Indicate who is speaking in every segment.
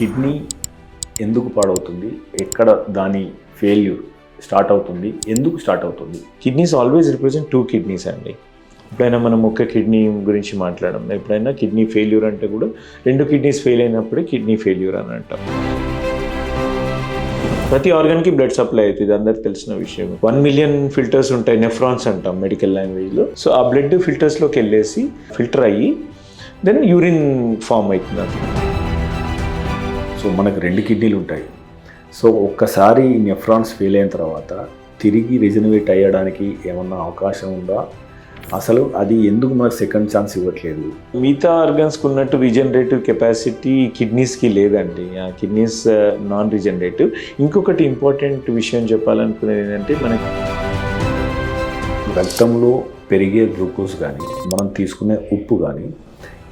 Speaker 1: Kidney ఎందుకు పాడవుతుంది, ఎక్కడ దాని ఫెయిల్యూర్ స్టార్ట్ అవుతుంది, ఎందుకు స్టార్ట్ అవుతుంది?
Speaker 2: కిడ్నీస్ ఆల్వేస్ రిప్రజెంట్ 2 కిడ్నీస్ అండి. ఎప్పుడైనా మనం ఒక కిడ్నీ గురించి మాట్లాడడం, ఎప్పుడైనా కిడ్నీ ఫెయిల్యూర్ అంటే కూడా 2 కిడ్నీస్ ఫెయిల్ అయినప్పుడే కిడ్నీ ఫెయిల్యూర్ అని అంటాం. ప్రతి ఆర్గాన్కి బ్లడ్ సప్లై అవుతుంది, అందరికి తెలిసిన విషయం. 1 మిలియన్ ఫిల్టర్స్ ఉంటాయి, నెఫ్రాన్స్ అంటాం మెడికల్ లాంగ్వేజ్లో. సో ఆ బ్లడ్ ఫిల్టర్స్లోకి వెళ్ళేసి ఫిల్టర్ అయ్యి దెన్ యూరిన్ ఫామ్ అవుతుంది.
Speaker 1: సో మనకు 2 కిడ్నీలు ఉంటాయి. సో ఒక్కసారి నెఫ్రాన్స్ ఫెయిల్ అయిన తర్వాత తిరిగి రిజనరేట్ అయ్యడానికి ఏమన్నా అవకాశం ఉందా? అసలు అది ఎందుకు మనకు సెకండ్ ఛాన్స్ ఇవ్వట్లేదు?
Speaker 2: మిగతా ఆర్గన్స్కి ఉన్నట్టు రీజనరేటివ్ కెపాసిటీ కిడ్నీస్కి లేదండి. ఆ కిడ్నీస్ నాన్ రీజనరేటివ్. ఇంకొకటి ఇంపార్టెంట్ విషయం చెప్పాలనుకునేది ఏంటంటే, మనకి
Speaker 1: రక్తంలో పెరిగే గ్లూకోజ్ కానీ మనం తీసుకునే ఉప్పు కానీ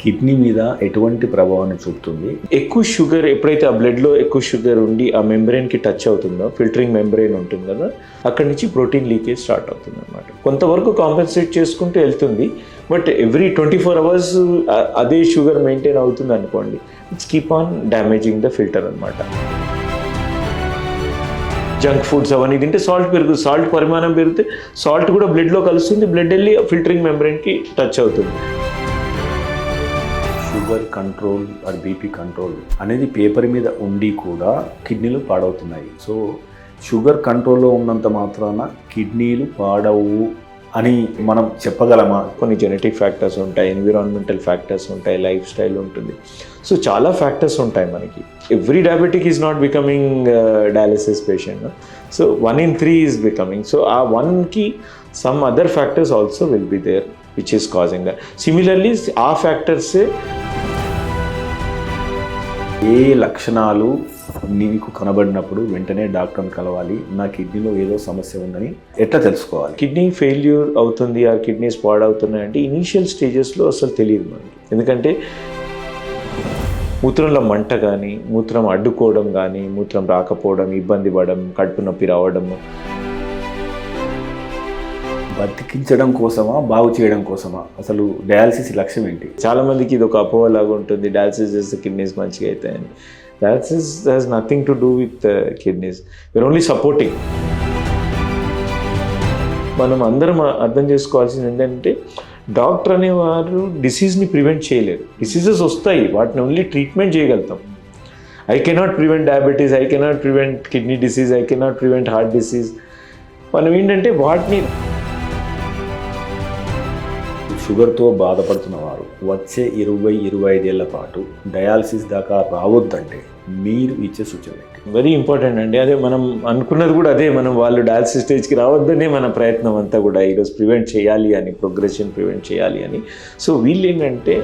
Speaker 1: కిడ్నీ మీద ఎటువంటి ప్రభావాన్ని చూపుతుంది?
Speaker 2: ఎక్కువ షుగర్ ఎప్పుడైతే ఆ బ్లడ్లో ఎక్కువ షుగర్ ఉండి ఆ మెంబ్రెయిన్కి టచ్ అవుతుందో, ఫిల్టరింగ్ మెంబ్రెయిన్ ఉంటుంది కదా, అక్కడి నుంచి ప్రోటీన్ లీకేజ్ స్టార్ట్ అవుతుంది అనమాట. కొంతవరకు కాంపెన్సేట్ చేసుకుంటూ వెళ్తుంది, బట్ ఎవ్రీ 24 hours అదే షుగర్ మెయింటైన్ అవుతుంది అనుకోండి, it's keep on damaging the filter అనమాట. జంక్ ఫుడ్స్ అవన్నీ తింటే సాల్ట్ పెరుగుతుంది, సాల్ట్ పరిమాణం పెరిగితే సాల్ట్ కూడా బ్లడ్లో కలుస్తుంది, బ్లడ్ వెళ్ళి ఫిల్టరింగ్ మెంబ్రెయిన్కి టచ్ అవుతుంది.
Speaker 1: Sugar control or BP control అనేది పేపర్ మీద ఉండి కూడా కిడ్నీలు పాడవుతున్నాయి. సో షుగర్ కంట్రోల్లో ఉన్నంత మాత్రాన కిడ్నీలు పాడవు అని మనం చెప్పగలమా?
Speaker 2: కొన్ని జెనెటిక్ ఫ్యాక్టర్స్ ఉంటాయి, ఎన్విరాన్మెంటల్ ఫ్యాక్టర్స్ ఉంటాయి, లైఫ్ స్టైల్ ఉంటుంది. సో చాలా ఫ్యాక్టర్స్ ఉంటాయి మనకి. Every diabetic is not becoming dialysis patient. So 1 in 3 is becoming. So ఆ 1కి some other factors also will be there which is causing that. Similarly ఆ ఫ్యాక్టర్సే
Speaker 1: ఏ లక్షణాలు నీకు కనబడినప్పుడు వెంటనే డాక్టర్ని కలవాలి, నా కిడ్నీలో ఏదో సమస్య ఉందని ఎట్లా తెలుసుకోవాలి?
Speaker 2: కిడ్నీ ఫెయిల్యూర్ అవుతుంది, ఆ కిడ్నీస్ పాడవుతున్నాయి అంటే ఇనీషియల్ స్టేజెస్లో అసలు తెలియదు మనకి. ఎందుకంటే మూత్రంలో మంట కానీ, మూత్రం అడ్డుకోవడం కానీ, మూత్రం రాకపోవడం, ఇబ్బంది పడడం, కడుపు నొప్పి రావడము.
Speaker 1: బతికించడం కోసమా, బాగు చేయడం కోసమా? అసలు డయాలసిస్ లక్ష్యం ఏంటి?
Speaker 2: చాలామందికి ఇది ఒక అపోహలాగా ఉంటుంది, డయాలసిస్ చేస్తే కిడ్నీస్ మంచిగా అవుతాయని. Dialysis has nothing to do with kidneys, we are only supporting. మనం అందరం అర్థం చేసుకోవాల్సింది ఏంటంటే, డాక్టర్ అనేవారు డిసీజ్ని ప్రివెంట్ చేయలేరు. డిసీజెస్ వస్తాయి, వాటిని ఓన్లీ ట్రీట్మెంట్ చేయగలుగుతాం. I cannot prevent diabetes, I cannot prevent kidney disease, I cannot prevent heart disease. మనం ఏంటంటే వాటిని
Speaker 1: షుగర్తో బాధపడుతున్న వారు వచ్చే 20-25 ఏళ్ల పాటు డయాలసిస్ దాకా రావద్దంటే మీరు ఇచ్చే సూచన ఏంటి?
Speaker 2: వెరీ ఇంపార్టెంట్ అండి. అదే మనం అనుకున్నది కూడా అదే. మనం వాళ్ళు డయాలసిస్ స్టేజ్కి రావద్దనే మన ప్రయత్నం అంతా కూడా ఈరోజు ప్రివెంట్ చేయాలి అని, ప్రోగ్రెషన్ ప్రివెంట్ చేయాలి అని. సో వీళ్ళు ఏంటంటే